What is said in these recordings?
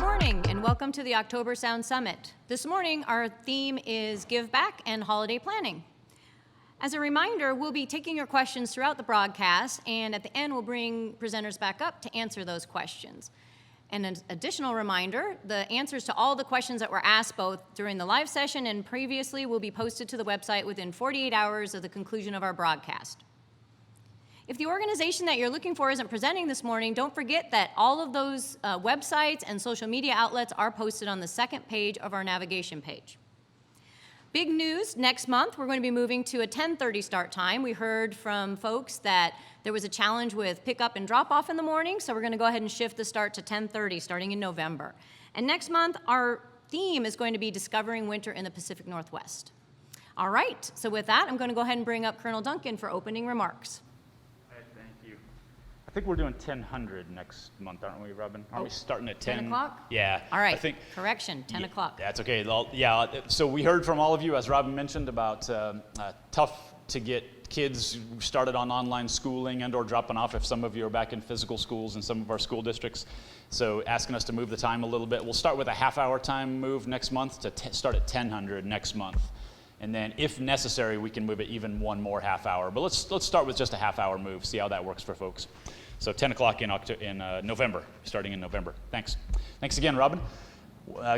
morning and welcome to the October Sound Summit. This morning our theme is Give Back and Holiday Planning. As a reminder, we'll be taking your questions throughout the broadcast, and at the end we'll bring presenters back up to answer those questions. And an additional reminder, the answers to all the questions that were asked both during the live session and previously will be posted to the website within 48 hours of the conclusion of our broadcast. If the organization that you're looking for isn't presenting this morning, don't forget that all of those websites and social media outlets are posted on the second page of our navigation page. Big news, next month we're going to be moving to a 10:30 start time. We heard from folks that there was a challenge with pickup and drop off in the morning, so we're going to go ahead and shift the start to 10:30 starting in November. And next month our theme is going to be Discovering Winter in the Pacific Northwest. All right, so with that I'm going to go ahead and bring up Colonel Duncan for opening remarks. I think we're doing 1000 next month, aren't we, Robin? Aren't we starting at 10? 10 o'clock? Yeah. All right, I think, correction, 10 o'clock. That's okay. Yeah, so we heard from all of you, as Robin mentioned, about tough to get kids started on online schooling and or dropping off if some of you are back in physical schools in some of our school districts. So asking us to move the time a little bit. We'll start with a half-hour time move next month to start at 1000 next month. And then, if necessary, we can move it even one more half hour. But let's start with just a half-hour move, see how that works for folks. So 10 o'clock in November, starting in November. Thanks. Thanks again, Robin.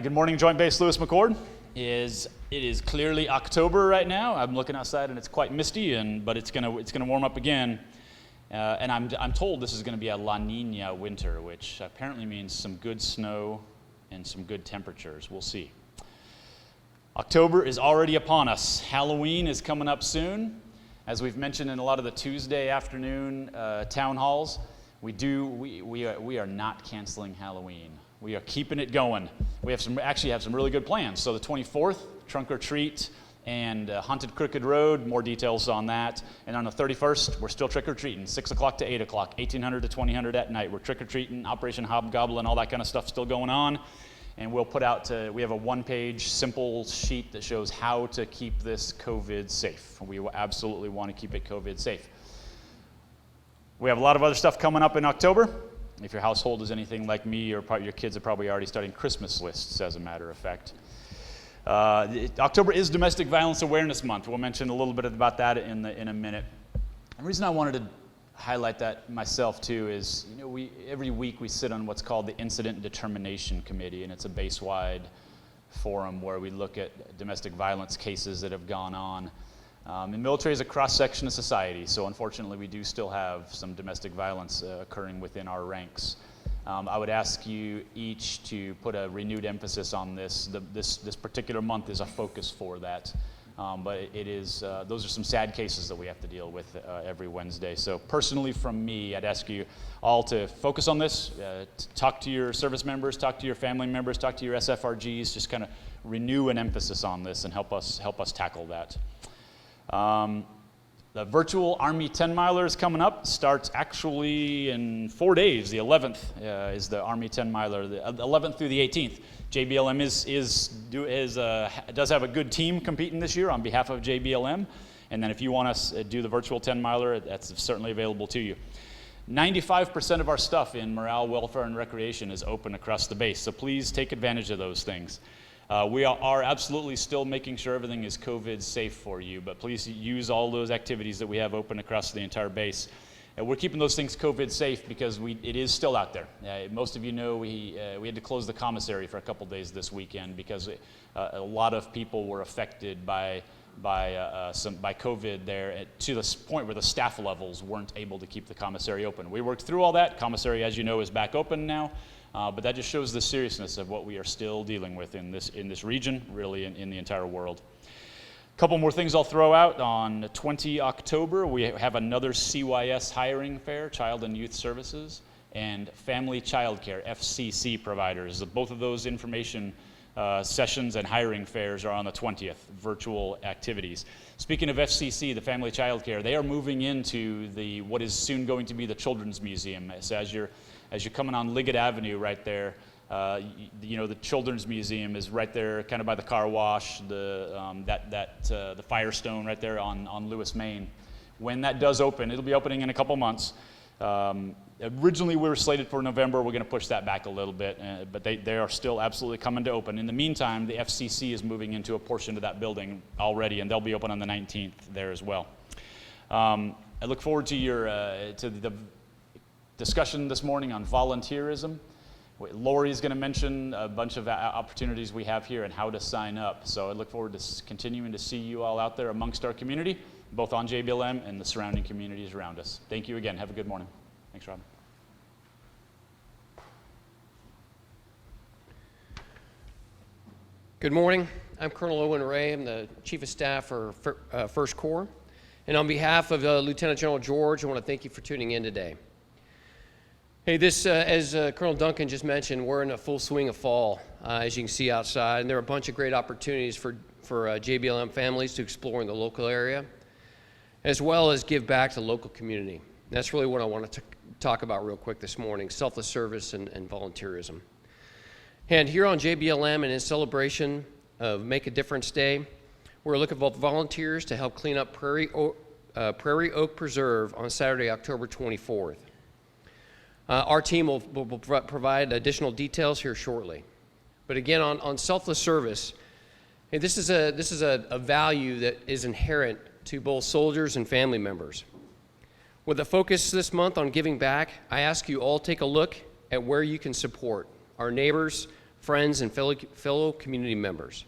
Good morning, Joint Base Lewis-McChord. It is clearly October right now. I'm looking outside and it's quite misty, but it's gonna warm up again. And I'm told this is gonna be a La Nina winter, which apparently means some good snow and some good temperatures. We'll see. October is already upon us. Halloween is coming up soon. As we've mentioned in a lot of the Tuesday afternoon town halls, we are not canceling Halloween. We are keeping it going. We actually have some really good plans. So the 24th, trunk or treat and Haunted Crooked Road, more details on that. And on the 31st, we're still trick or treating, 6 o'clock to 8 o'clock, 1800 to 2000 at night. We're trick or treating, Operation Hobgoblin, all that kind of stuff still going on. And we'll put out, we have a one-page simple sheet that shows how to keep this COVID safe. We will absolutely want to keep it COVID safe. We have a lot of other stuff coming up in October. If your household is anything like me, or your kids are probably already starting Christmas lists, as a matter of fact. October is Domestic Violence Awareness Month. We'll mention a little bit about that in a minute. The reason I wanted to highlight that myself too is, every week we sit on what's called the Incident Determination Committee, and it's a base-wide forum where we look at domestic violence cases that have gone on. And military is a cross-section of society, so unfortunately we do still have some domestic violence occurring within our ranks. I would ask you each to put a renewed emphasis on this. This particular month is a focus for that. But it is, those are some sad cases that we have to deal with every Wednesday. So personally from me, I'd ask you all to focus on this, talk to your service members, talk to your family members, talk to your SFRGs, just kind of renew an emphasis on this and help us tackle that. The virtual Army 10-miler is coming up. Starts actually in 4 days. The 11th is the Army 10-miler, the 11th through the 18th. JBLM does have a good team competing this year on behalf of JBLM. And then if you want to do the virtual 10-miler, that's certainly available to you. 95% of our stuff in morale, welfare, and recreation is open across the base. So please take advantage of those things. We are absolutely still making sure everything is COVID safe for you, but please use all those activities that we have open across the entire base. And we're keeping those things COVID safe because it is still out there. Most of you know we had to close the commissary for a couple days this weekend because a lot of people were affected by COVID there to the point where the staff levels weren't able to keep the commissary open. We worked through all that. Commissary, as you know, is back open now. But that just shows the seriousness of what we are still dealing with in this region, really in the entire world. A couple more things I'll throw out. On 20 October, we have another CYS hiring fair, Child and Youth Services, and Family Child Care, FCC providers. Both of those information sessions and hiring fairs are on the 20th, virtual activities. Speaking of FCC, the Family Child Care, they are moving into what is soon going to be the Children's Museum. So as you're coming on Liggett Avenue right there, the Children's Museum is right there, kind of by the car wash, the Firestone right there on Lewis, Maine. When that does open, it'll be opening in a couple months. Originally, we were slated for November. We're going to push that back a little bit, but they are still absolutely coming to open. In the meantime, the FCC is moving into a portion of that building already, and they'll be open on the 19th there as well. I look forward to to the discussion this morning on volunteerism. Lori's going to mention a bunch of opportunities we have here and how to sign up. So I look forward to continuing to see you all out there amongst our community, both on JBLM and the surrounding communities around us. Thank you again. Have a good morning. Thanks, Rob. Good morning. I'm Colonel Owen Ray. I'm the Chief of Staff for First Corps. And on behalf of Lieutenant General George, I want to thank you for tuning in today. Hey, as Colonel Duncan just mentioned, we're in a full swing of fall, as you can see outside, and there are a bunch of great opportunities for JBLM families to explore in the local area, as well as give back to the local community. And that's really what I want to talk about real quick this morning, selfless service and volunteerism. And here on JBLM and in celebration of Make a Difference Day, we're looking for volunteers to help clean up Prairie Oak Preserve on Saturday, October 24th. Our team will provide additional details here shortly. But again, on selfless service, hey, this is a value that is inherent to both soldiers and family members. With a focus this month on giving back, I ask you all take a look at where you can support our neighbors, friends, and fellow community members.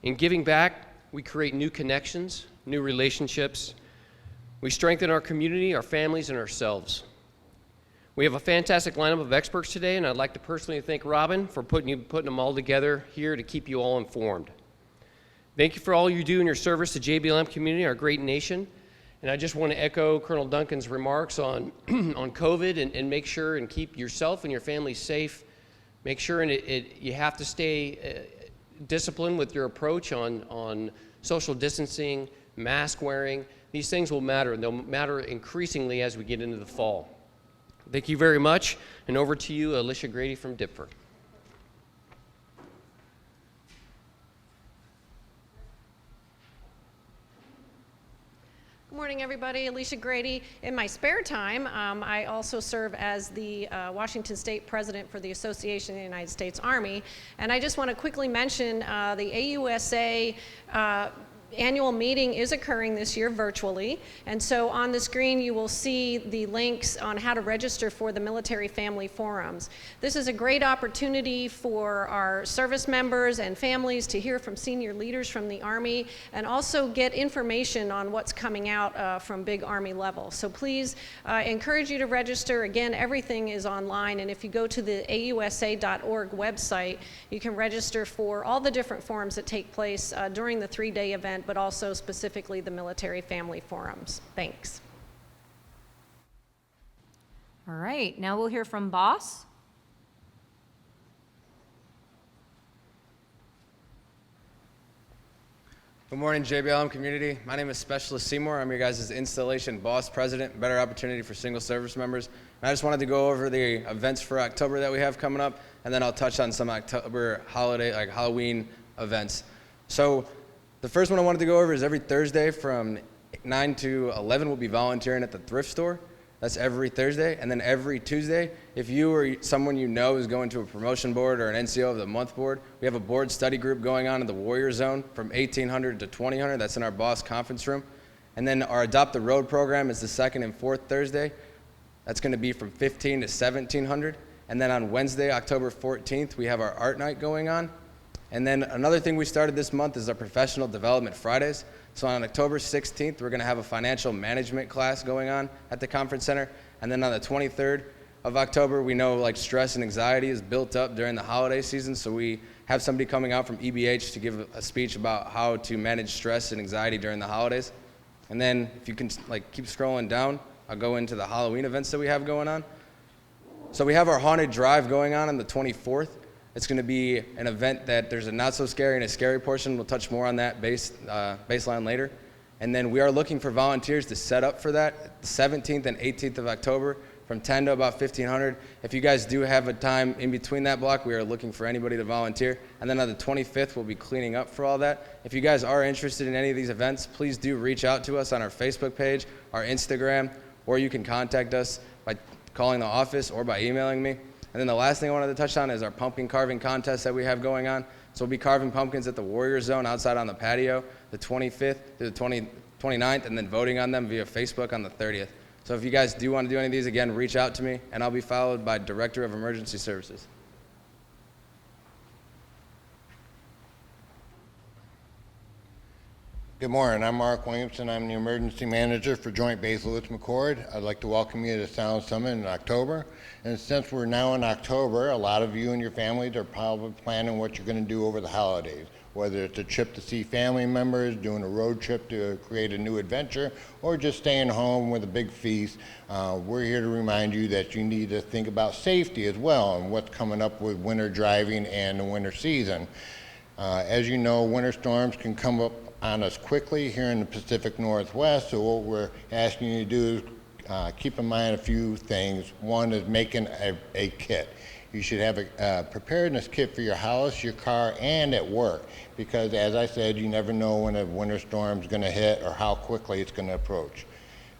In giving back, we create new connections, new relationships. We strengthen our community, our families, and ourselves. We have a fantastic lineup of experts today, and I'd like to personally thank Robin for putting them all together here to keep you all informed. Thank you for all you do in your service to JBLM community, our great nation. And I just want to echo Colonel Duncan's remarks on COVID and make sure and keep yourself and your family safe. Make sure you have to stay disciplined with your approach on social distancing, mask wearing. These things will matter, and they'll matter increasingly as we get into the fall. Thank you very much, and over to you, Alicia Grady from DPFR. Good morning, everybody. Alicia Grady. In my spare time, I also serve as the Washington State President for the Association of the United States Army, and I just want to quickly mention the AUSA annual meeting is occurring this year virtually, and so on the screen you will see the links on how to register for the Military Family Forums. This is a great opportunity for our service members and families to hear from senior leaders from the Army and also get information on what's coming out from big Army level. So please encourage you to register. Again, everything is online, and if you go to the AUSA.org website, you can register for all the different forums that take place during the 3-day event, but also specifically the Military Family Forums. Thanks. All right, now we'll hear from B.O.S.S. Good morning, JBLM community. My name is Specialist Seymour. I'm your guys' installation B.O.S.S president, better opportunity for single service members. And I just wanted to go over the events for October that we have coming up, and then I'll touch on some October holiday, like Halloween events. So the first one I wanted to go over is every Thursday from 9 to 11 we'll be volunteering at the Thrift store. That's every Thursday. And then every Tuesday, if you or someone you know is going to a promotion board or an NCO of the month board, we have a board study group going on in the Warrior Zone from 1800 to 2000. That's in our B.O.S.S conference room. And then our Adopt the Road program is the second and fourth Thursday. That's going to be from 15 to 1700. And then on Wednesday, October 14th, we have our art night going on. And then another thing we started this month is our Professional Development Fridays. So on October 16th, we're going to have a financial management class going on at the conference center. And then on the 23rd of October, we know like stress and anxiety is built up during the holiday season. So we have somebody coming out from EBH to give a speech about how to manage stress and anxiety during the holidays. And then if you can like keep scrolling down, I'll go into the Halloween events that we have going on. So we have our Haunted Drive going on the 24th. It's going to be an event that there's a not so scary and a scary portion. We'll touch more on that baseline later. And then we are looking for volunteers to set up for that the 17th and 18th of October from 10 to about 1500. If you guys do have a time in between that block, we are looking for anybody to volunteer. And then on the 25th, we'll be cleaning up for all that. If you guys are interested in any of these events, please do reach out to us on our Facebook page, our Instagram, or you can contact us by calling the office or by emailing me. And then the last thing I wanted to touch on is our pumpkin carving contest that we have going on. So we'll be carving pumpkins at the Warrior Zone outside on the patio the 25th through the 29th, and then voting on them via Facebook on the 30th. So if you guys do want to do any of these, again, reach out to me, and I'll be followed by Director of Emergency Services. Good morning. I'm Mark Williamson. I'm the Emergency Manager for Joint Base Lewis-McChord. I'd like to welcome you to the Sound Summit in October. And since we're now in October, a lot of you and your families are probably planning what you're going to do over the holidays, whether it's a trip to see family members, doing a road trip to create a new adventure, or just staying home with a big feast. We're here to remind you that you need to think about safety as well and what's coming up with winter driving and the winter season. As you know, winter storms can come up on us quickly here in the Pacific Northwest, so what we're asking you to do is keep in mind a few things. One is making a kit. You should have a preparedness kit for your house, your car, and at work, because as I said, you never know when a winter storm is going to hit or how quickly it's going to approach.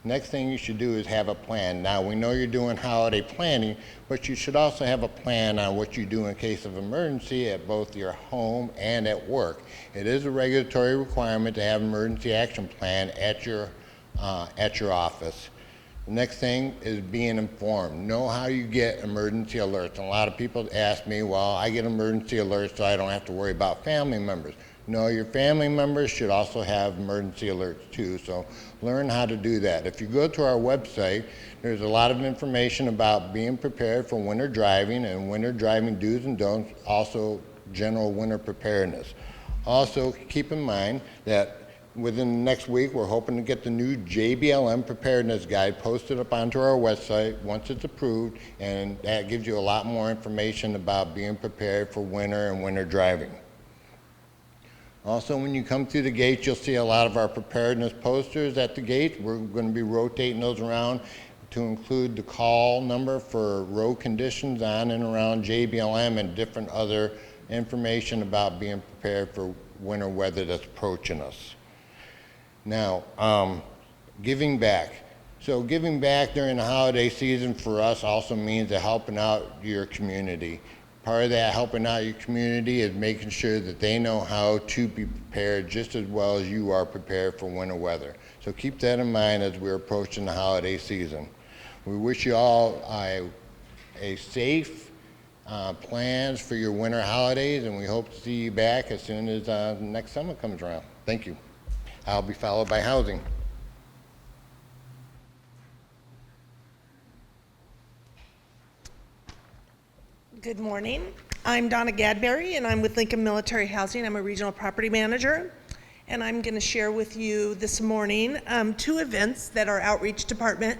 Next thing you should do is have a plan. Now, we know you're doing holiday planning, but you should also have a plan on what you do in case of emergency at both your home and at work. It is a regulatory requirement to have an emergency action plan at your office. The next thing is being informed. Know how you get emergency alerts. And a lot of people ask me, well, I get emergency alerts so I don't have to worry about family members. No, your family members should also have emergency alerts too, so learn how to do that. If you go to our website, there's a lot of information about being prepared for winter driving and winter driving do's and don'ts, also general winter preparedness. Also, keep in mind that within the next week, we're hoping to get the new JBLM preparedness guide posted up onto our website once it's approved, and that gives you a lot more information about being prepared for winter and winter driving. Also, when you come through the gate, you'll see a lot of our preparedness posters at the gate. We're going to be rotating those around to include the call number for road conditions on and around JBLM and different other information about being prepared for winter weather that's approaching us. Now, giving back. So giving back during the holiday season for us also means helping out your community. Part of that helping out your community is making sure that they know how to be prepared just as well as you are prepared for winter weather. So keep that in mind as we're approaching the holiday season. We wish you all a safe plans for your winter holidays, and we hope to see you back as soon as next summer comes around. Thank you. I'll be followed by housing. Good morning. I'm Donna Gadberry, and I'm with Lincoln Military Housing. I'm a regional property manager, and I'm going to share with you this morning 2 events that our outreach department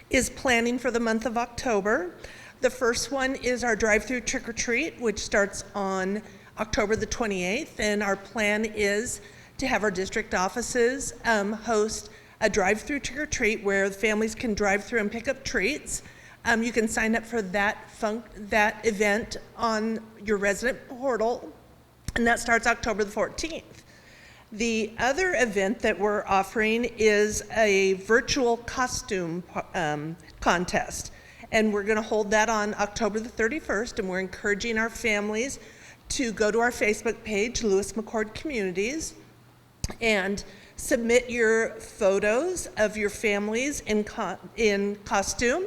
is planning for the month of October. The first one is our drive-through trick-or-treat, which starts on October the 28th, and our plan is to have our district offices host a drive-through trick-or-treat where the families can drive through and pick up treats. You can sign up for that event on your resident portal, and that starts October the 14th. The other event that we're offering is a virtual costume contest, and we're going to hold that on October the 31st, and we're encouraging our families to go to our Facebook page, Lewis-McChord Communities, and submit your photos of your families in costume.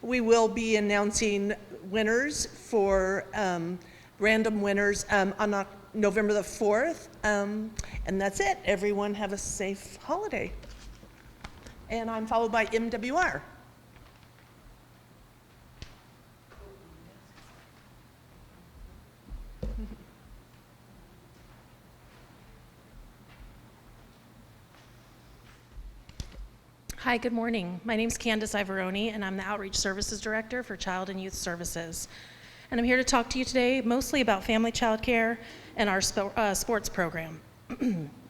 We will be announcing winners for random winners on November the 4th, and that's it. Everyone have a safe holiday. And I'm followed by MWR. Hi, good morning. My name is Candace Ivoroni, and I'm the Outreach Services Director for Child and Youth Services. And I'm here to talk to you today mostly about family child care and our sports program.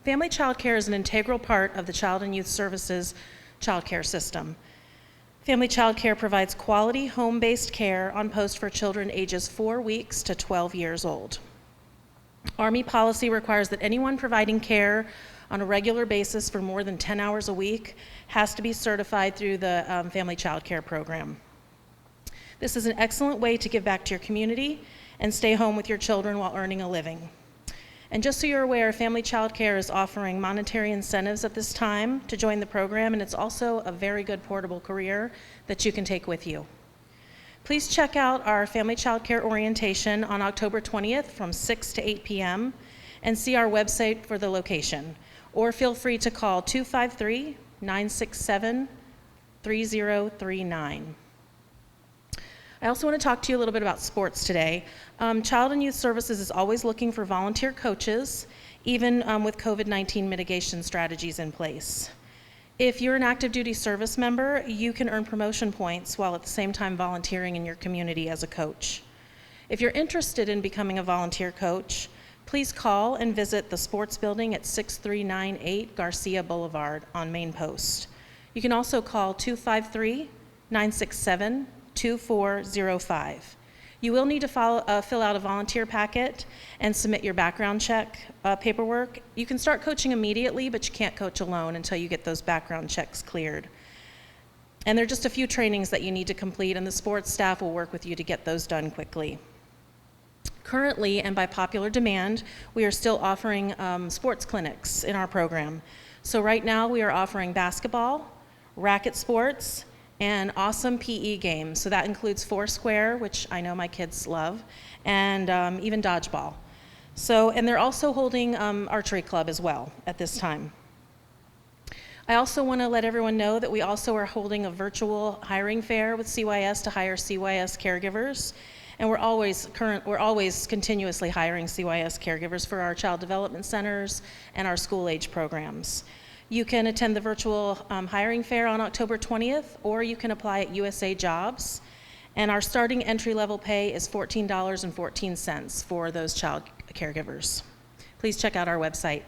Family child care is an integral part of the Child and Youth Services child care system. Family child care provides quality home-based care on post for children ages 4 weeks to 12 years old. Army policy requires that anyone providing care on a regular basis for more than 10 hours a week has to be certified through the Family Child Care Program. This is an excellent way to give back to your community and stay home with your children while earning a living. And just so you're aware, Family Child Care is offering monetary incentives at this time to join the program, and it's also a very good portable career that you can take with you. Please check out our Family Child Care orientation on October 20th from 6 to 8 p.m. and see our website for the location. Or feel free to call 253-967-3039. I also want to talk to you a little bit about sports today. Child and Youth Services is always looking for volunteer coaches, even with COVID-19 mitigation strategies in place. If you're an active duty service member, you can earn promotion points while at the same time volunteering in your community as a coach. If you're interested in becoming a volunteer coach, please call and visit the sports building at 6398 Garcia Boulevard on Main Post. You can also call 253-967-2405. You will need to fill out a volunteer packet and submit your background check paperwork. You can start coaching immediately, but you can't coach alone until you get those background checks cleared. And there are just a few trainings that you need to complete, and the sports staff will work with you to get those done quickly. Currently, and by popular demand, we are still offering sports clinics in our program. So right now we are offering basketball, racket sports, and awesome PE games. So that includes Foursquare, which I know my kids love, and even dodgeball. So, and they're also holding archery club as well at this time. I also want to let everyone know that we also are holding a virtual hiring fair with CYS to hire CYS caregivers. And we're always continuously hiring CYS caregivers for our child development centers and our school age programs. You can attend the virtual hiring fair on October 20th, or you can apply at USA Jobs. And our starting entry-level pay is $14.14 for those child caregivers. Please check out our website.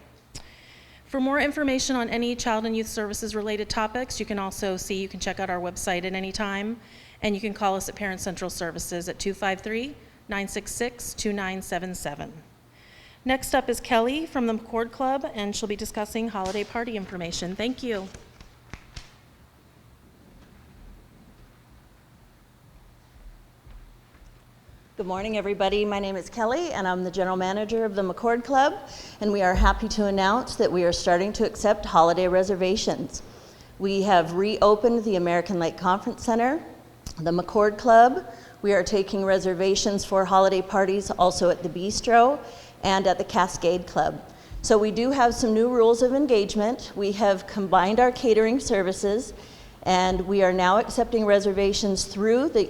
For more information on any child and youth services related topics, you can check out our website at any time, and you can call us at Parent Central Services at 253-966-2977. Next up is Kelly from the McChord Club, and she'll be discussing holiday party information. Thank you. Good morning, everybody. My name is Kelly, and I'm the general manager of the McChord Club, and we are happy to announce that we are starting to accept holiday reservations. We have reopened the American Lake Conference Center, the McChord Club. We are taking reservations for holiday parties also at the Bistro and at the Cascade Club. So we do have some new rules of engagement. We have combined our catering services, and we are now accepting reservations through the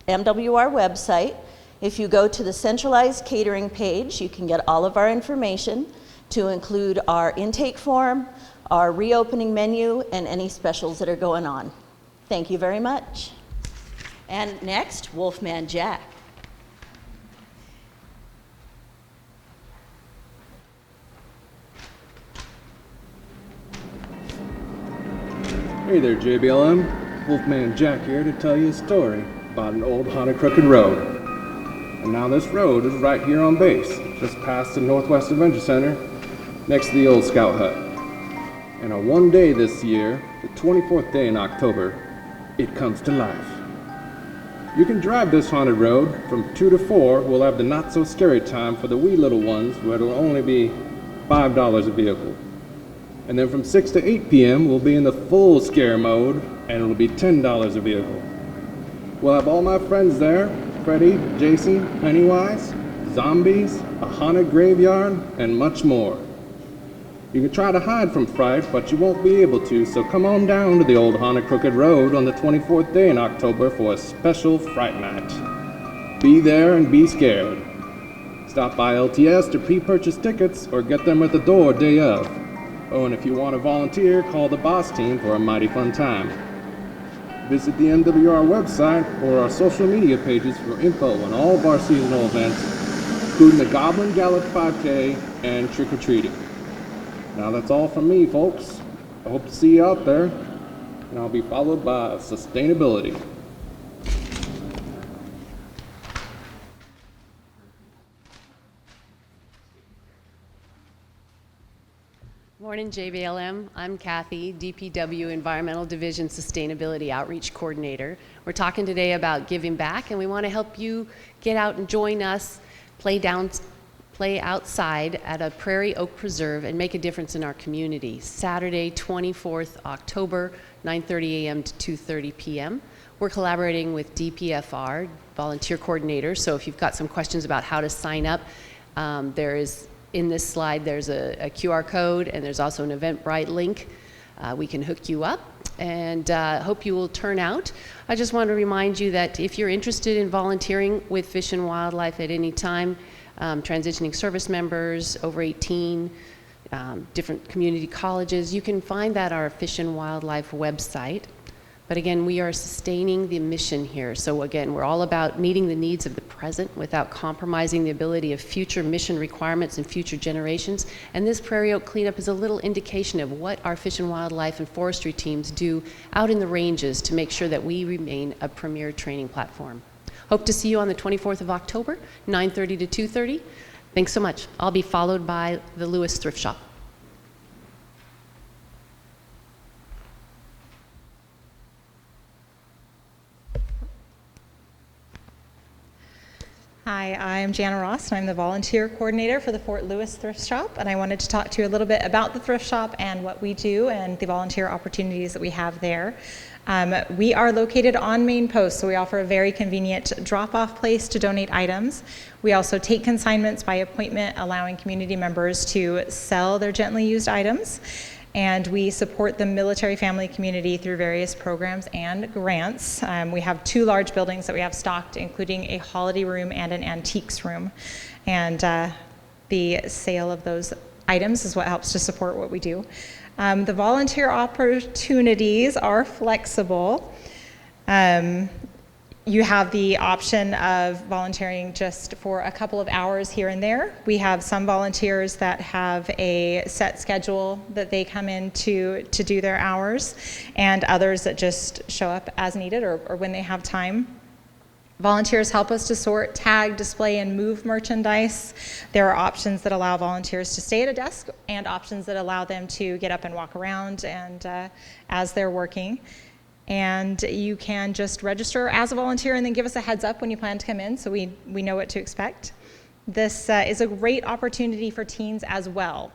MWR website. If you go to the centralized catering page, you can get all of our information, to include our intake form, our reopening menu, and any specials that are going on. Thank you very much. And next, Wolfman Jack. Hey there, JBLM. Wolfman Jack here to tell you a story about an old haunted crooked road. And now this road is right here on base, just past the Northwest Adventure Center, next to the old Scout Hut. And on one day this year, the 24th day in October, it comes to life. You can drive this haunted road from 2 to 4. We'll have the not-so-scary time for the wee little ones, where it'll only be $5 a vehicle. And then from 6 to 8 p.m., we'll be in the full scare mode, and it'll be $10 a vehicle. We'll have all my friends there, Freddy, Jason, Pennywise, zombies, a haunted graveyard, and much more. You can try to hide from fright, but you won't be able to, so come on down to the old haunted crooked road on the 24th day in October for a special fright night. Be there and be scared. Stop by LTS to pre-purchase tickets or get them at the door day of. Oh, and if you want to volunteer, call the B.O.S. team for a mighty fun time. Visit the MWR website or our social media pages for info on all of our seasonal events, including the Goblin Gallop 5K and trick-or-treating. Now that's all from me, folks. I hope to see you out there, and I'll be followed by sustainability. Morning, JBLM. I'm Kathy, DPW Environmental Division Sustainability Outreach Coordinator. We're talking today about giving back, and we want to help you get out and join us, play outside at a Prairie Oak Preserve and make a difference in our community. Saturday, 24th October, 9:30 a.m. to 2:30 p.m. We're collaborating with DPFR, volunteer coordinators, so if you've got some questions about how to sign up, in this slide, there's a QR code, and there's also an Eventbrite link. We can hook you up, and hope you will turn out. I just want to remind you that if you're interested in volunteering with Fish and Wildlife at any time, transitioning service members over 18, different community colleges, you can find that at our Fish and Wildlife website. But again, we are sustaining the mission here. So again, we're all about meeting the needs of the present without compromising the ability of future mission requirements and future generations. And this Prairie Oak Cleanup is a little indication of what our Fish and Wildlife and forestry teams do out in the ranges to make sure that we remain a premier training platform. Hope to see you on the 24th of October, 9:30 to 2:30. Thanks so much. I'll be followed by the Lewis Thrift Shop. Hi, I'm Jana Ross, and I'm the volunteer coordinator for the Fort Lewis Thrift Shop, and I wanted to talk to you a little bit about the thrift shop and what we do and the volunteer opportunities that we have there. We are located on Main Post, so we offer a very convenient drop-off place to donate items. We also take consignments by appointment, allowing community members to sell their gently used items. And we support the military family community through various programs and grants. We have 2 large buildings that we have stocked, including a holiday room and an antiques room. And the sale of those items is what helps to support what we do. The volunteer opportunities are flexible. You have the option of volunteering just for a couple of hours here and there. We have some volunteers that have a set schedule that they come in to do their hours, and others that just show up as needed or when they have time. Volunteers help us to sort, tag, display, and move merchandise. There are options that allow volunteers to stay at a desk and options that allow them to get up and walk around and as they're working. And you can just register as a volunteer and then give us a heads up when you plan to come in so we know what to expect. This is a great opportunity for teens as well.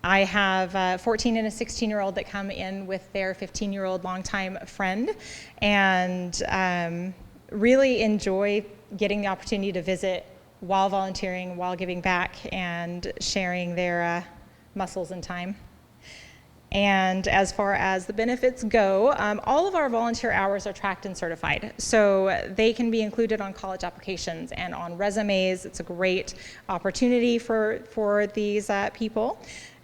I have a 14 and a 16-year-old that come in with their 15-year-old longtime friend and really enjoy getting the opportunity to visit while volunteering, while giving back, and sharing their muscles and time. And as far as the benefits go, all of our volunteer hours are tracked and certified. So they can be included on college applications and on resumes. It's a great opportunity for these people.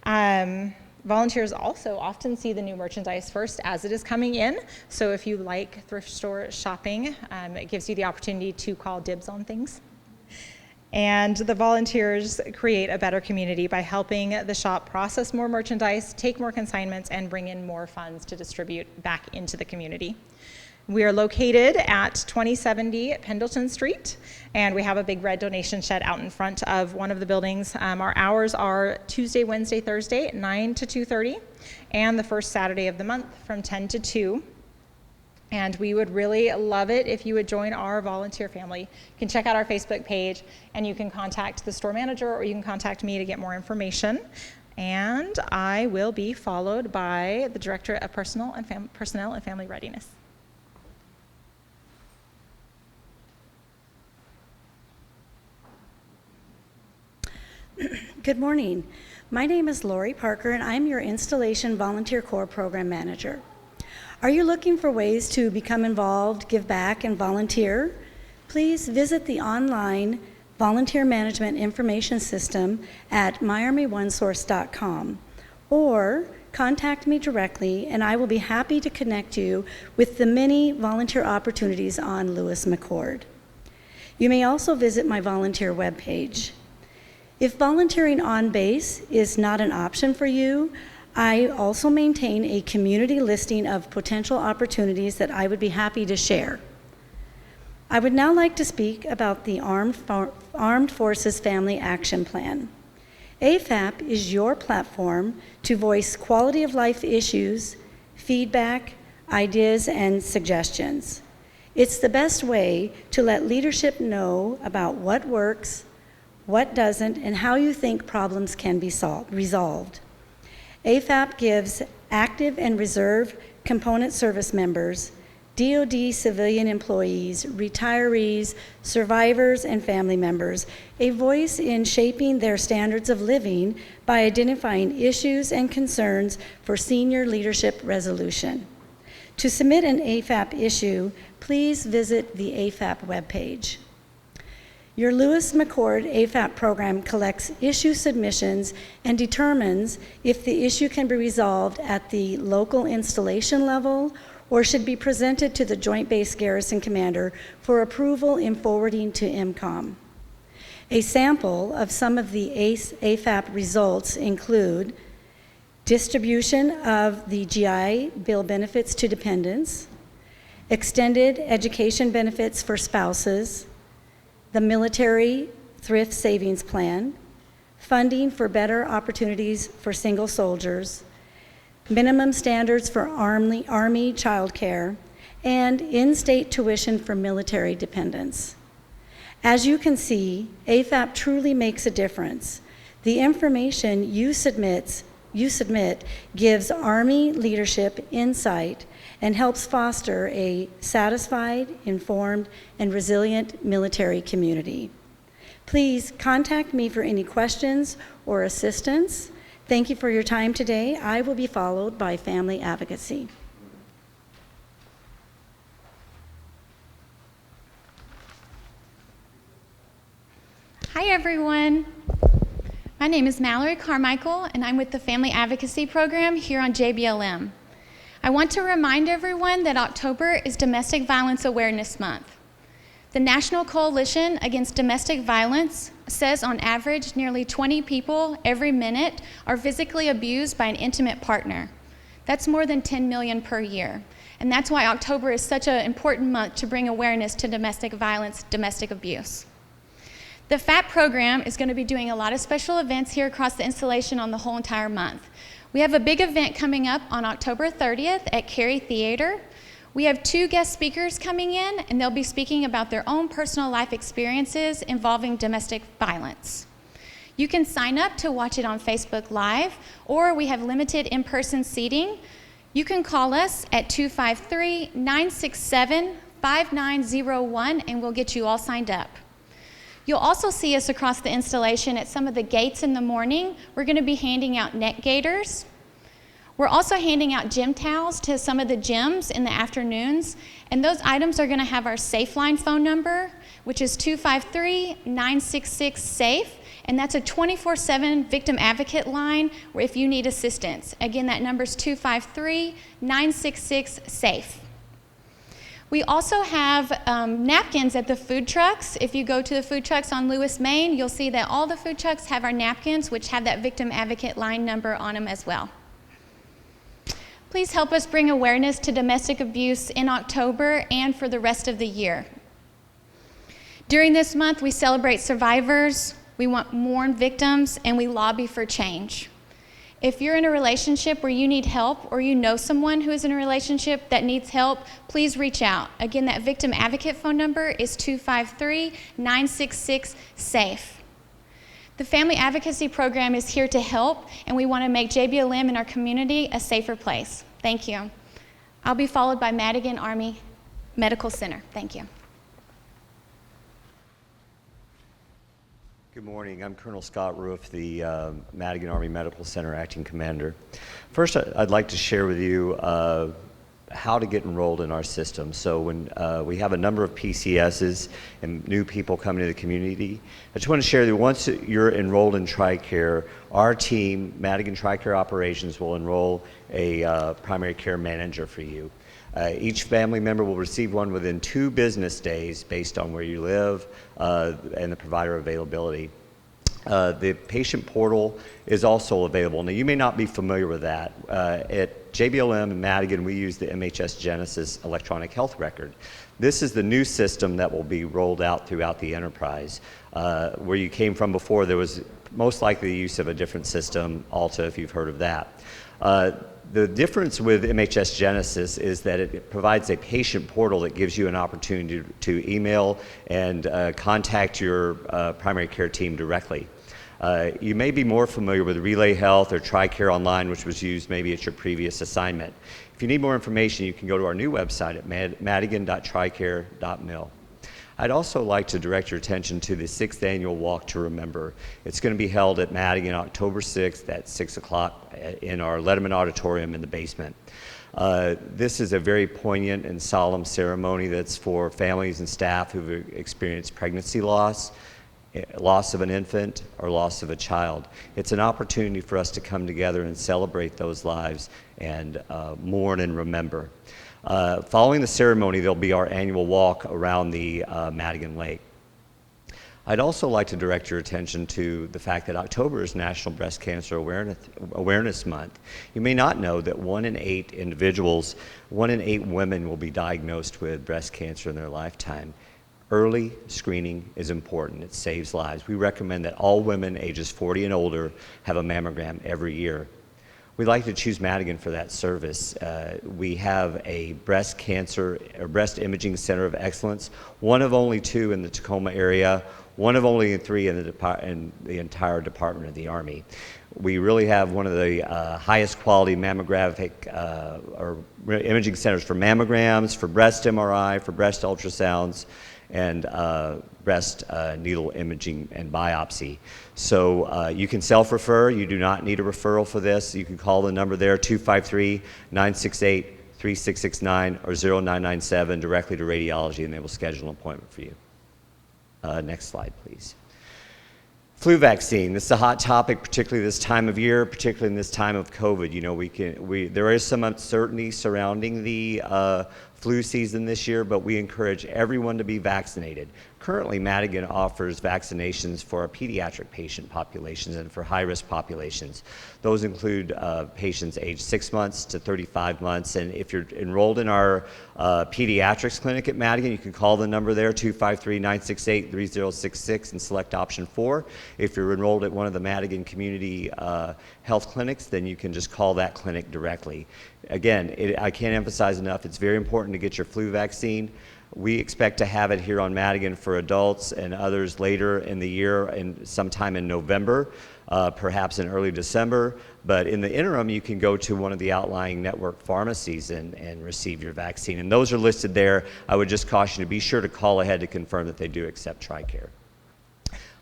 Volunteers also often see the new merchandise first as it is coming in. So if you like thrift store shopping, it gives you the opportunity to call dibs on things. And the volunteers create a better community by helping the shop process more merchandise, take more consignments, and bring in more funds to distribute back into the community. We are located at 2070 Pendleton Street, and we have a big red donation shed out in front of one of the buildings. Our hours are Tuesday, Wednesday, Thursday, 9 to 2:30, and the first Saturday of the month from 10 to 2. And we would really love it if you would join our volunteer family. You can check out our Facebook page, and you can contact the store manager, or you can contact me to get more information. And I will be followed by the Directorate of Personnel and Family Readiness. Good morning. My name is Lori Parker, and I'm your Installation Volunteer Corps Program Manager. Are you looking for ways to become involved, give back, and volunteer? Please visit the online volunteer management information system at myarmyonesource.com, or contact me directly and I will be happy to connect you with the many volunteer opportunities on Lewis-McChord. You may also visit my volunteer webpage. If volunteering on base is not an option for you, I also maintain a community listing of potential opportunities that I would be happy to share. I would now like to speak about the Armed Forces Family Action Plan. AFAP is your platform to voice quality of life issues, feedback, ideas, and suggestions. It's the best way to let leadership know about what works, what doesn't, and how you think problems can be resolved. AFAP gives active and reserve component service members, DoD civilian employees, retirees, survivors, and family members a voice in shaping their standards of living by identifying issues and concerns for senior leadership resolution. To submit an AFAP issue, please visit the AFAP webpage. Your Lewis-McChord AFAP program collects issue submissions and determines if the issue can be resolved at the local installation level or should be presented to the Joint Base Garrison Commander for approval in forwarding to MCOM. A sample of some of the AFAP results include distribution of the GI Bill benefits to dependents, extended education benefits for spouses, the military Thrift savings plan, funding for better opportunities for single soldiers, minimum standards for Army child care, and in-state tuition for military dependents. As you can see, AFAP truly makes a difference. The information you submit gives Army leadership insight and helps foster a satisfied, informed, and resilient military community. Please contact me for any questions or assistance. Thank you for your time today. I will be followed by family advocacy. Hi everyone. My name is Mallory Carmichael and I'm with the Family Advocacy Program here on JBLM. I want to remind everyone that October is Domestic Violence Awareness Month. The National Coalition Against Domestic Violence says on average nearly 20 people every minute are physically abused by an intimate partner. That's more than 10 million per year. And that's why October is such an important month to bring awareness to domestic violence, domestic abuse. The FAP program is going to be doing a lot of special events here across the installation on the whole entire month. We have a big event coming up on October 30th at Cary Theater. We have 2 guest speakers coming in, and they'll be speaking about their own personal life experiences involving domestic violence. You can sign up to watch it on Facebook Live, or we have limited in-person seating. You can call us at 253-967-5901, and we'll get you all signed up. You'll also see us across the installation at some of the gates in the morning. We're going to be handing out neck gaiters. We're also handing out gym towels to some of the gyms in the afternoons, and those items are going to have our SafeLine phone number, which is 253-966-SAFE, and that's a 24/7 victim advocate line where if you need assistance. Again, that number is 253-966-SAFE. We also have napkins at the food trucks. If you go to the food trucks on Lewis, Maine, you'll see that all the food trucks have our napkins, which have that victim advocate line number on them as well. Please help us bring awareness to domestic abuse in October and for the rest of the year. During this month, we celebrate survivors, we mourn victims, and we lobby for change. If you're in a relationship where you need help or you know someone who is in a relationship that needs help, please reach out. Again, that victim advocate phone number is 253-966-SAFE. The Family Advocacy Program is here to help, and we want to make JBLM and our community a safer place. Thank you. I'll be followed by Madigan Army Medical Center. Thank you. Good morning. I'm Colonel Scott Roof, the Madigan Army Medical Center Acting Commander. First, I'd like to share with you how to get enrolled in our system. So when we have a number of PCSs and new people coming to the community, I just want to share with you, once you're enrolled in TRICARE, our team, Madigan TRICARE Operations, will enroll a primary care manager for you. Each family member will receive one within 2 business days based on where you live and the provider availability. The patient portal is also available. Now, you may not be familiar with that. JBLM and Madigan, we use the MHS Genesis electronic health record. This is the new system that will be rolled out throughout the enterprise. Where you came from before, there was most likely the use of a different system, Alta, if you've heard of that. The difference with MHS Genesis is that it provides a patient portal that gives you an opportunity to email and contact your primary care team directly. You may be more familiar with Relay Health or TRICARE Online, which was used maybe at your previous assignment. If you need more information, you can go to our new website at madigan.tricare.mil. I'd also like to direct your attention to the 6th annual Walk to Remember. It's going to be held at Madigan October 6th at 6 o'clock in our Letterman Auditorium in the basement. This is a very poignant and solemn ceremony that's for families and staff who've experienced pregnancy loss, loss of an infant, or loss of a child. It's an opportunity for us to come together and celebrate those lives and mourn and remember. Following the ceremony, there'll be our annual walk around the Madigan Lake. I'd also like to direct your attention to the fact that October is National Breast Cancer Awareness Month. You may not know that 1 in 8 individuals, 1 in 8 women will be diagnosed with breast cancer in their lifetime. Early screening is important. It saves lives. We recommend that all women ages 40 and older have a mammogram every year. We'd like to choose Madigan for that service. We have a breast imaging center of excellence, one of only 2 in the Tacoma area, one of only 3 in the entire Department of the Army. We really have one of the highest quality mammographic or imaging centers for mammograms, for breast MRI, for breast ultrasounds, and breast needle imaging and biopsy. So you can self-refer. You do not need a referral for this. You can call the number there, 253-968-3669 or 0997 directly to radiology, and they will schedule an appointment for you. Next slide, please. Flu vaccine. This is a hot topic, particularly this time of year, particularly in this time of COVID. You know, there is some uncertainty surrounding the flu season this year, but we encourage everyone to be vaccinated. Currently, Madigan offers vaccinations for our pediatric patient populations and for high-risk populations. Those include patients aged 6 months to 35 months, and if you're enrolled in our pediatrics clinic at Madigan, you can call the number there, 253-968-3066, and select option 4. If you're enrolled at one of the Madigan community health clinics, then you can just call that clinic directly. Again, I can't emphasize enough, it's very important to get your flu vaccine. We expect to have it here on Madigan for adults and others later in the year and sometime in November, perhaps in early December. But in the interim, you can go to one of the outlying network pharmacies and receive your vaccine. And those are listed there. I would just caution you to be sure to call ahead to confirm that they do accept TRICARE.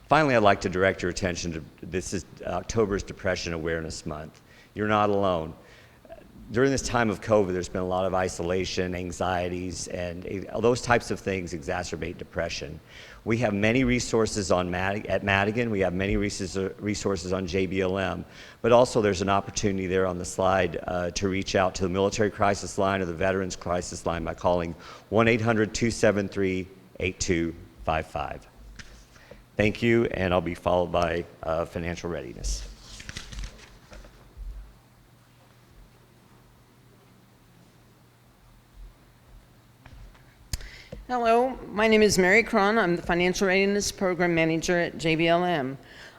Finally, I'd like to direct your attention to this is October's Depression Awareness Month. You're not alone. During this time of COVID, there's been a lot of isolation, anxieties, and those types of things exacerbate depression. We have many resources at Madigan. We have many resources on JBLM, but also there's an opportunity there on the slide to reach out to the Military Crisis Line or the Veterans Crisis Line by calling 1-800-273-8255. Thank you, and I'll be followed by financial readiness. Hello, my name is Mary Cron. I'm the Financial Readiness Program Manager at JBLM.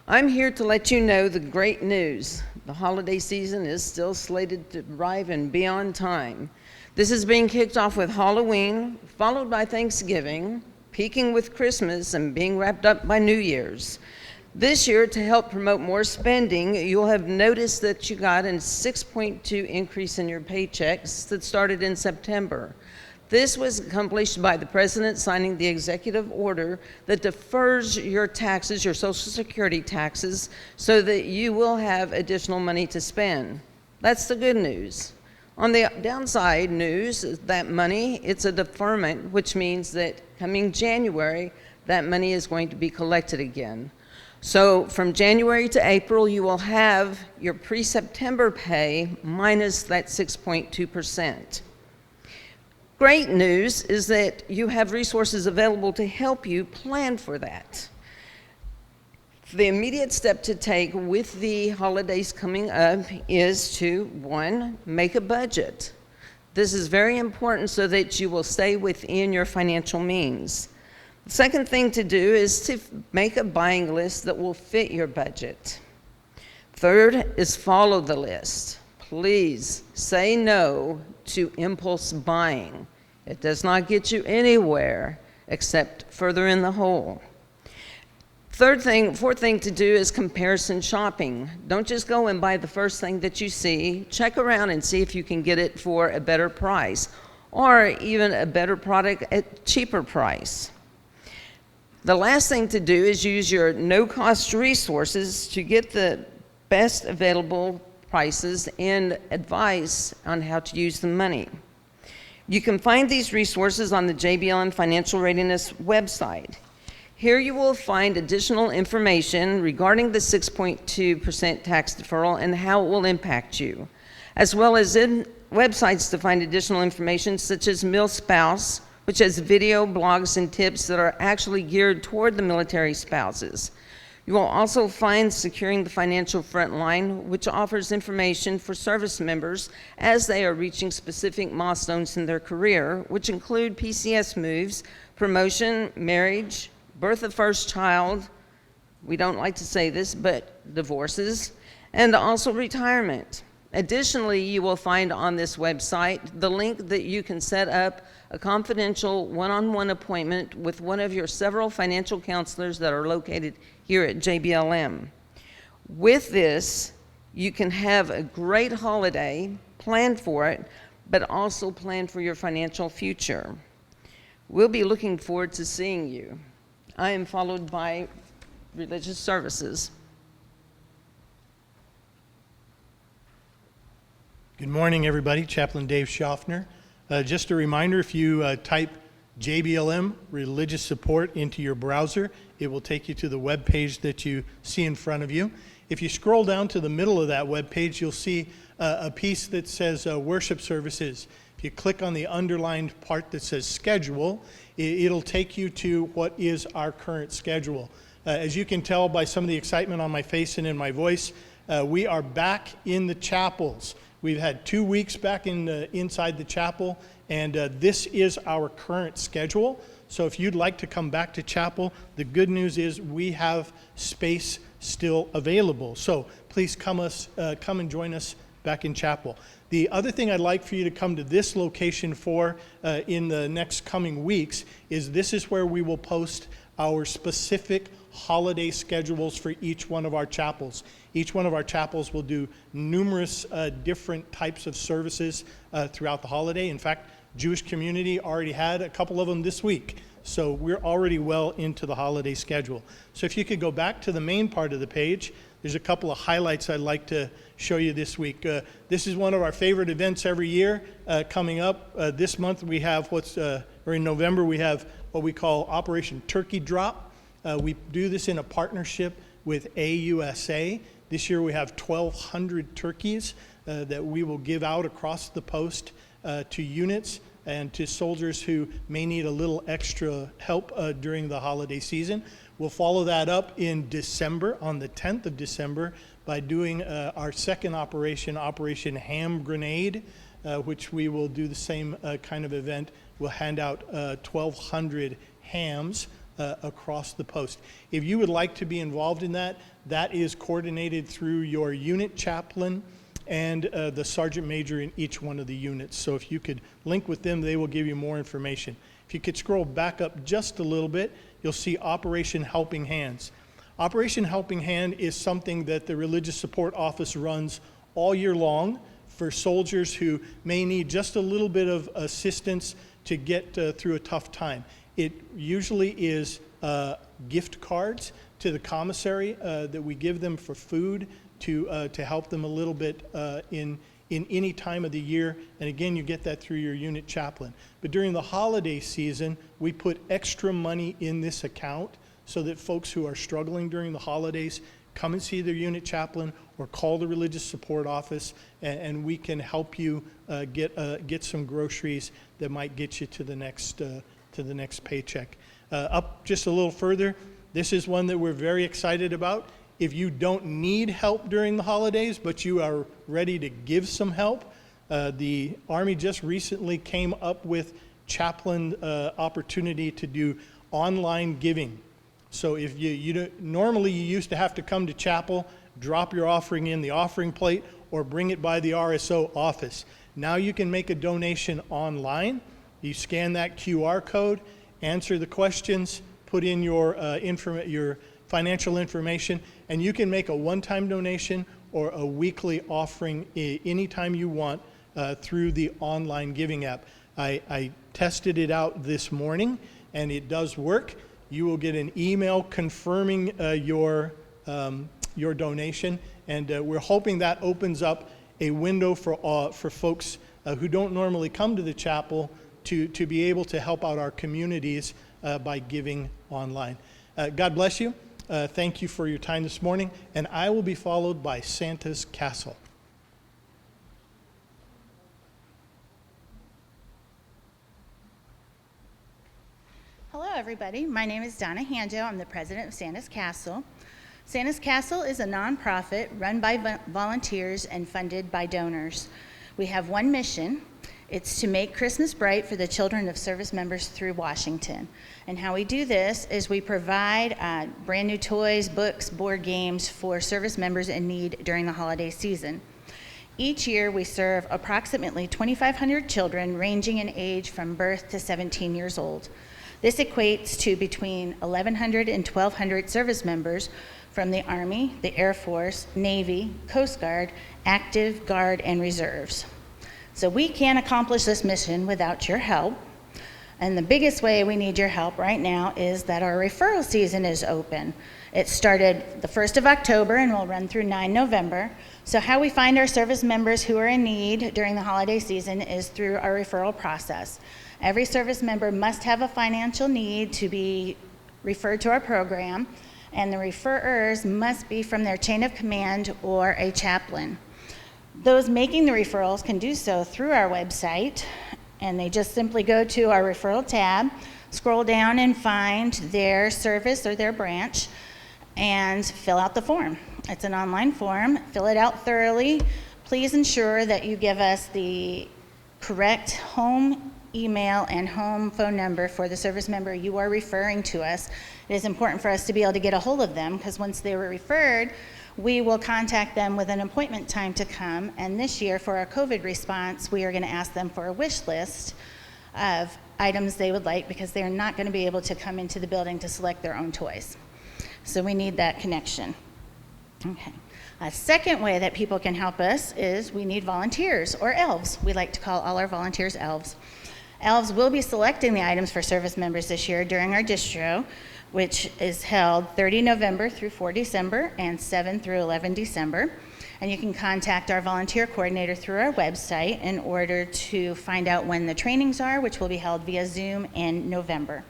I'm here to let you know the great news. The holiday season is still slated to arrive and be on time. This is being kicked off with Halloween, followed by Thanksgiving, peaking with Christmas, and being wrapped up by New Year's. This year, to help promote more spending, you'll have noticed that you got a 6.2 increase in your paychecks that started in September. This was accomplished by the President signing the executive order that defers your taxes, your Social Security taxes, so that you will have additional money to spend. That's the good news. On the downside news, that money, it's a deferment, which means that coming January, that money is going to be collected again. So from January to April, you will have your pre-September pay minus that 6.2%. Great news is that you have resources available to help you plan for that. The immediate step to take with the holidays coming up is to, one, make a budget. This is very important so that you will stay within your financial means. The second thing to do is to make a buying list that will fit your budget. Third is follow the list. Please say no to impulse buying. It does not get you anywhere except further in the hole. Fourth thing to do is comparison shopping. Don't just go and buy the first thing that you see. Check around and see if you can get it for a better price or even a better product at cheaper price. The last thing to do is use your no-cost resources to get the best available prices and advice on how to use the money. You can find these resources on the JBLM Financial Readiness website. Here you will find additional information regarding the 6.2% tax deferral and how it will impact you, as well as websites to find additional information such as MilSpouse, which has video, blogs, and tips that are actually geared toward the military spouses. You will also find Securing the Financial Frontline, which offers information for service members as they are reaching specific milestones in their career, which include PCS moves, promotion, marriage, birth of first child, we don't like to say this, but divorces, and also retirement. Additionally, you will find on this website the link that you can set up a confidential one-on-one appointment with one of your several financial counselors that are located here at JBLM. With this, you can have a great holiday, plan for it, but also plan for your financial future. We'll be looking forward to seeing you. I am followed by religious services. Good morning, everybody. Chaplain Dave Schaffner. Just a reminder, if you type JBLM Religious Support into your browser, it will take you to the web page that you see in front of you. If you scroll down to the middle of that web page, you'll see a piece that says worship services. If you click on the underlined part that says schedule, it'll take you to what is our current schedule. As you can tell by some of the excitement on my face and in my voice, we are back in the chapels. We've had 2 weeks back inside the chapel, and this is our current schedule. So if you'd like to come back to chapel, the good news is we have space still available. So please come and join us back in chapel. The other thing I'd like for you to come to this location for in the next coming weeks is this is where we will post our specific holiday schedules for each one of our chapels. Each one of our chapels will do numerous different types of services throughout the holiday. In fact, Jewish community already had a couple of them this week. So we're already well into the holiday schedule. So if you could go back to the main part of the page, there's a couple of highlights I'd like to show you this week. This is one of our favorite events every year coming up. This month we have or in November we have what we call Operation Turkey Drop. We do this in a partnership with AUSA. This year we have 1,200 turkeys that we will give out across the post to units and to soldiers who may need a little extra help during the holiday season. We'll follow that up in December, on the 10th of December, by doing our second operation, Operation Ham Grenade, which we will do the same kind of event. We'll hand out 1,200 hams across the post. If you would like to be involved in that, that is coordinated through your unit chaplain and the sergeant major in each one of the units. So if you could link with them, they will give you more information. If you could scroll back up just a little bit, you'll see Operation Helping Hands. Operation Helping Hand is something that the Religious Support Office runs all year long for soldiers who may need just a little bit of assistance to get through a tough time. It usually is gift cards to the commissary that we give them for food to help them a little bit in any time of the year. And again, you get that through your unit chaplain. But during the holiday season, we put extra money in this account so that folks who are struggling during the holidays come and see their unit chaplain or call the Religious Support Office, and we can help you get some groceries that might get you to the next paycheck. Up just a little further, This is one that we're very excited about. If you don't need help during the holidays, but you are ready to give some help, the Army just recently came up with chaplain opportunity to do online giving. So if normally you used to have to come to chapel, drop your offering in the offering plate, or bring it by the RSO office. Now you can make a donation online. You scan that QR code, answer the questions, put in your financial information, and you can make a one-time donation or a weekly offering anytime you want through the online giving app. I tested it out this morning, and it does work. You will get an email confirming your donation, and we're hoping that opens up a window for folks who don't normally come to the chapel to be able to help out our communities by giving online. God bless you. Thank you for your time this morning, and I will be followed by Santa's Castle. Hello, everybody. My name is Donna Hanjo. I'm the president of Santa's Castle. Santa's Castle is a nonprofit run by volunteers and funded by donors. We have one mission. It's to make Christmas bright for the children of service members through Washington. And how we do this is we provide brand new toys, books, board games for service members in need during the holiday season. Each year we serve approximately 2,500 children ranging in age from birth to 17 years old. This equates to between 1,100 and 1,200 service members from the Army, the Air Force, Navy, Coast Guard, Active, Guard, and Reserves. So we can't accomplish this mission without your help. And the biggest way we need your help right now is that our referral season is open. It started the 1st of October and will run through 9 November. So how we find our service members who are in need during the holiday season is through our referral process. Every service member must have a financial need to be referred to our program, and the referrers must be from their chain of command or a chaplain. Those making the referrals can do so through our website, and they just simply go to our referral tab, scroll down and find their service or their branch, and fill out the form. It's an online form. Fill it out thoroughly. Please ensure that you give us the correct home email and home phone number for the service member you are referring to us. It is important for us to be able to get a hold of them, because once they were referred, we will contact them with an appointment time to come. And this year, for our COVID response, we are going to ask them for a wish list of items they would like, because they're not going to be able to come into the building to select their own toys. So we need that connection. Okay. A second way that people can help us is we need volunteers, or elves. We like to call all our volunteers elves. Elves will be selecting the items for service members this year during our distro, which is held 30 November through 4 December and 7 through 11 December. And you can contact our volunteer coordinator through our website in order to find out when the trainings are, which will be held via Zoom in November.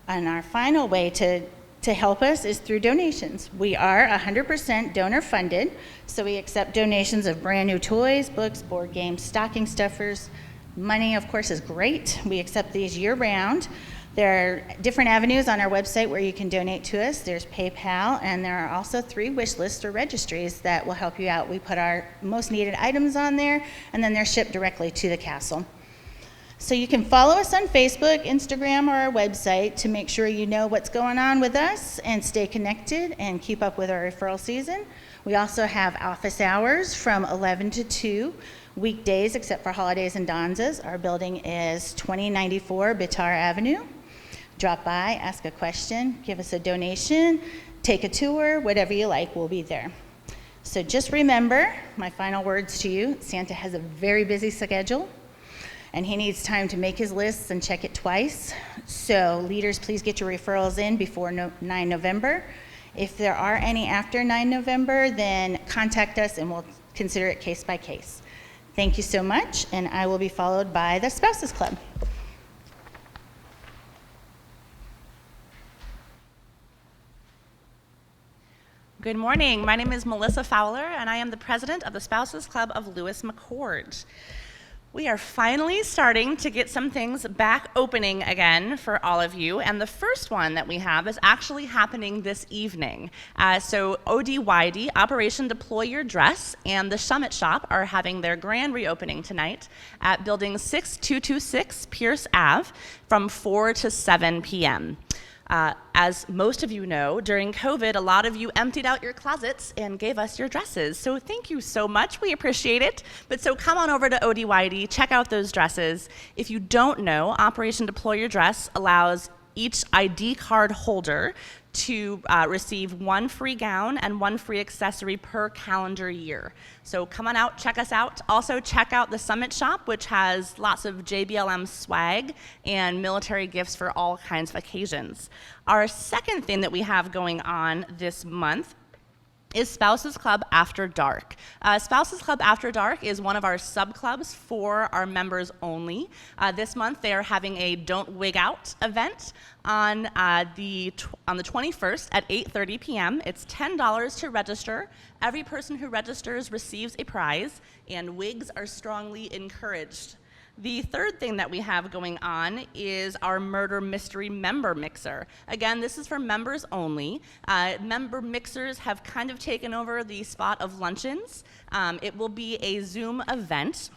And our final way to help us is through donations. We are 100% donor funded, so we accept donations of brand new toys, books, board games, stocking stuffers. Money, of course, is great. We accept these year round. There are different avenues on our website where you can donate to us. There's PayPal, and there are also 3 wish lists or registries that will help you out. We put our most needed items on there, and then they're shipped directly to the castle. So you can follow us on Facebook, Instagram, or our website to make sure you know what's going on with us and stay connected and keep up with our referral season. We also have office hours from 11 to 2. Weekdays, except for holidays and danzas. Our building is 2094 Bitar Avenue. Drop by, ask a question, give us a donation, take a tour, whatever you like, we'll be there. So just remember, my final words to you, Santa has a very busy schedule, and he needs time to make his lists and check it twice. So leaders, please get your referrals in before 9 November. If there are any after 9 November, then contact us and we'll consider it case by case. Thank you so much, and I will be followed by the Spouses Club. Good morning. My name is Melissa Fowler, and I am the president of the Spouses Club of Lewis-McChord. We are finally starting to get some things back opening again for all of you, and the first one that we have is actually happening this evening. So ODYD, Operation Deploy Your Dress, and the Summit Shop are having their grand reopening tonight at Building 6226 Pierce Ave from 4 to 7 p.m. As most of you know, during COVID, a lot of you emptied out your closets and gave us your dresses. So thank you so much. We appreciate it. But so come on over to ODYD, check out those dresses. If you don't know, Operation Deploy Your Dress allows each ID card holder to receive one free gown and one free accessory per calendar year. So come on out, check us out. Also check out the Summit Shop, which has lots of JBLM swag and military gifts for all kinds of occasions. Our second thing that we have going on this month is Spouses Club After Dark. Spouses Club After Dark is one of our sub-clubs for our members only. This month they are having a Don't Wig Out event on the 21st at 8:30 p.m. It's $10 to register. Every person who registers receives a prize, and wigs are strongly encouraged. The third thing that we have going on is our Murder Mystery Member Mixer. Again, this is for members only. Member mixers have kind of taken over the spot of luncheons. It will be a Zoom event.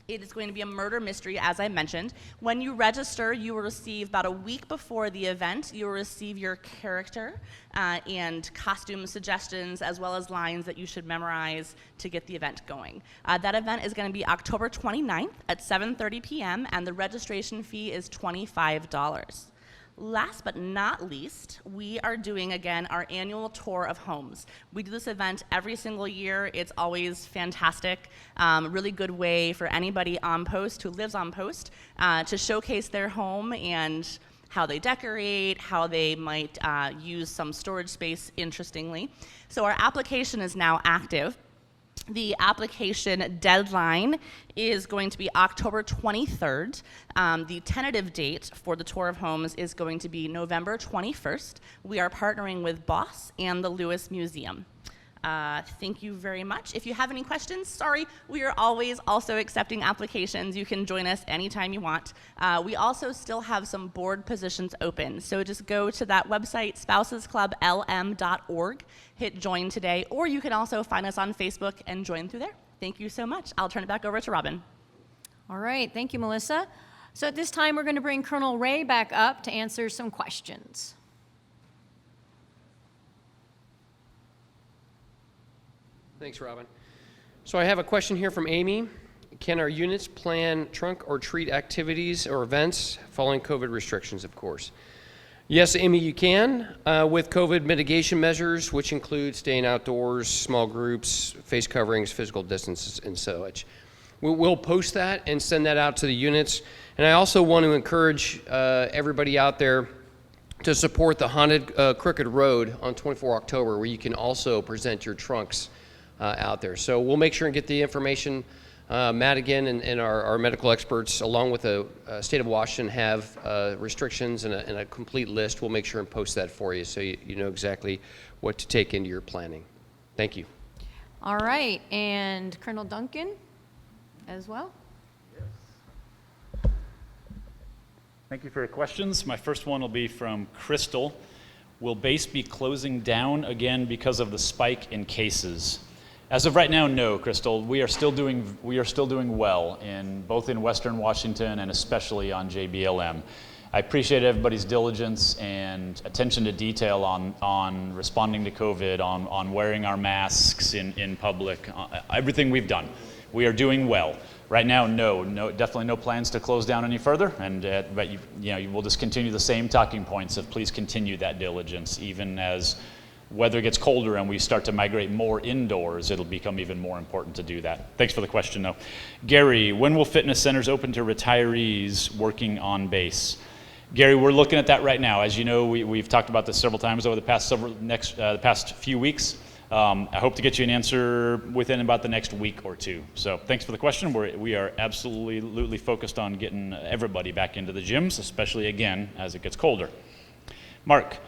It is going to be a murder mystery, as I mentioned. When you register, you will receive, about a week before the event, you will receive your character and costume suggestions, as well as lines that you should memorize to get the event going. That event is going to be October 29th at 7:30 p.m., and the registration fee is $25. Last but not least, we are doing, again, our annual tour of homes. We do this event every single year. It's always fantastic. Really good way for anybody on post who lives on post to showcase their home and how they decorate, how they might use some storage space interestingly. So our application is now active. The application deadline is going to be October 23rd. The tentative date for the tour of homes is going to be November 21st. We are partnering with B.O.S. and the Lewis Museum. Thank you very much. If you have any questions, sorry, we are always also accepting applications. You can join us anytime you want. We also still have some board positions open, so just go to that website, spousesclublm.org, hit join today, or you can also find us on Facebook and join through there. Thank you so much. I'll turn it back over to Robin. All right, thank you, Melissa. So at this time, we're going to bring Colonel Ray back up to answer some questions. Thanks, Robin. So I have a question here from Amy. Can our units plan trunk or treat activities or events following COVID restrictions, of course? Yes, Amy, you can, with COVID mitigation measures, which include staying outdoors, small groups, face coverings, physical distances, and such. We'll post that and send that out to the units. And I also want to encourage everybody out there to support the Haunted Crooked Road on 24 October, where you can also present your trunks out there. So we'll make sure and get the information. Madigan and our medical experts, along with the state of Washington, have restrictions and a complete list. We'll make sure and post that for you so you know exactly what to take into your planning. Thank you. All right, and Colonel Duncan as well. Thank you for your questions. My first one will be from Crystal. Will B.O.S. be closing down again because of the spike in cases? As of right now, no, Crystal. We are still doing well both in Western Washington and especially on JBLM. I appreciate everybody's diligence and attention to detail on responding to COVID, on wearing our masks in public, everything we've done. We are doing well. Right now, no, definitely no plans to close down any further, but you will just continue the same talking points of please continue that diligence, even as weather gets colder and we start to migrate more indoors, it'll become even more important to do that. Thanks for the question, though. Gary, when will fitness centers open to retirees working on base? Gary, we're looking at that right now. As you know, we've talked about this several times over the past few weeks. I hope to get you an answer within about the next week or two. So thanks for the question. We are absolutely focused on getting everybody back into the gyms, especially again as it gets colder. Mark,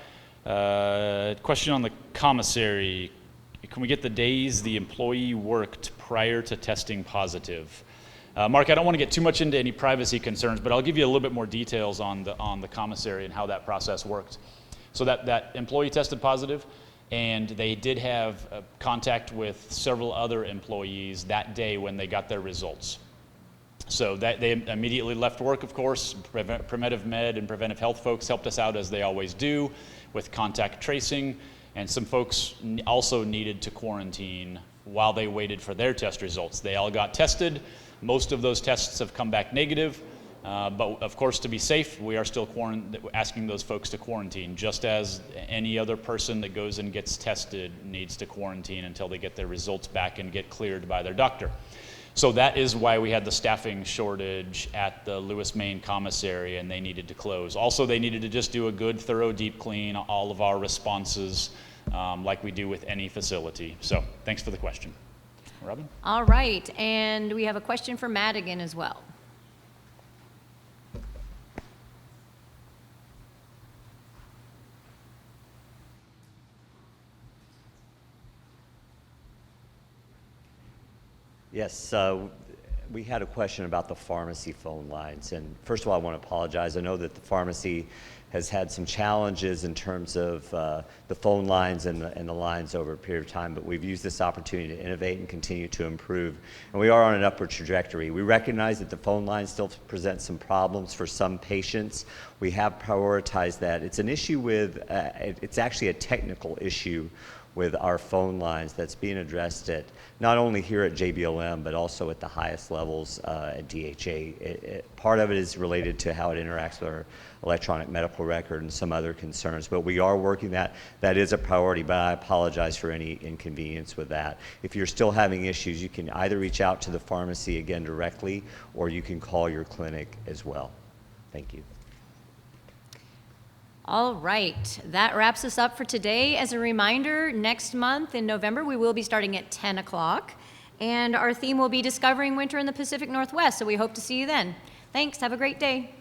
question on the commissary. Can we get the days the employee worked prior to testing positive? Mark, I don't want to get too much into any privacy concerns, but I'll give you a little bit more details on the commissary and how that process worked. So that employee tested positive, and they did have contact with several other employees that day when they got their results. So that they immediately left work, of course. Preventive med and preventive health folks helped us out, as they always do, with contact tracing, and some folks also needed to quarantine while they waited for their test results. They all got tested. Most of those tests have come back negative, but of course, to be safe, we are still asking those folks to quarantine, just as any other person that goes and gets tested needs to quarantine until they get their results back and get cleared by their doctor. So that is why we had the staffing shortage at the Lewis Main Commissary, and they needed to close. Also, they needed to just do a good, thorough deep clean, all of our responses, like we do with any facility. So thanks for the question. Robin? All right, and we have a question for Madigan as well. Yes, we had a question about the pharmacy phone lines. And first of all, I want to apologize. I know that the pharmacy has had some challenges in terms of the phone lines and the lines over a period of time, but we've used this opportunity to innovate and continue to improve. And we are on an upward trajectory. We recognize that the phone lines still present some problems for some patients. We have prioritized that. It's an issue with, it's actually a technical issue with our phone lines that's being addressed at not only here at JBLM, but also at the highest levels at DHA. Part of it is related to how it interacts with our electronic medical record and some other concerns, but we are working that. That is a priority, but I apologize for any inconvenience with that. If you're still having issues, you can either reach out to the pharmacy again directly, or you can call your clinic as well. Thank you. All right, that wraps us up for today. As a reminder, next month in November, we will be starting at 10 o'clock, and our theme will be Discovering Winter in the Pacific Northwest, so we hope to see you then. Thanks, have a great day.